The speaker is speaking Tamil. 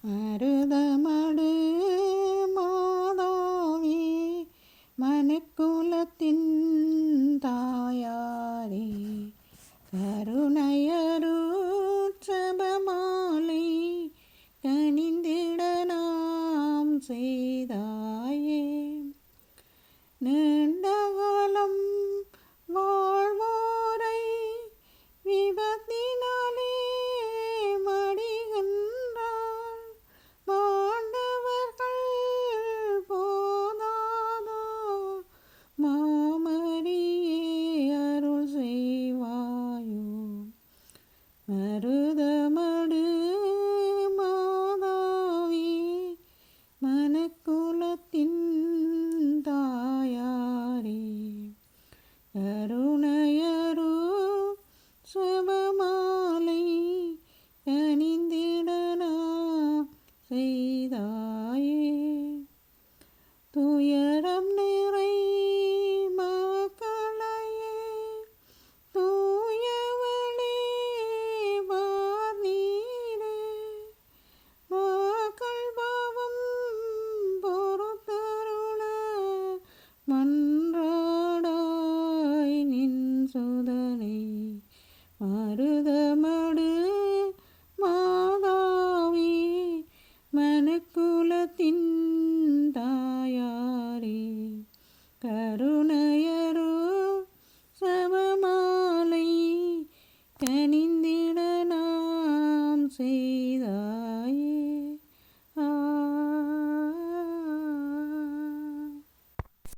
மருதமடு மாதாவே மனுக்குலத்தின் தாயாரே கருணையருட்சபமாலை கனிந்திட நாம் செய்தாயே. நீண்டகாலம் வாழ்வோரை விபத்தினாலே மடிகின்றார் மாண்டவர்கள் போதாதோ மாமரியே அருள் செய்வாயோ. மருதமடு மாதாவே மனுக்குலத்தின் தாயாரே கருணையரு சுபமாலை கனிந்திட நாம் செய்தாயே. துயரம் நிறை மக்களையே தூயவளே வார்நீரே மக்கள் பாவம் பொறுத்தருள மன்றாடாய் நின் சுதனை. மருதமடு மாதாவே மனுக்குலத்தின் தாயாரே கருணை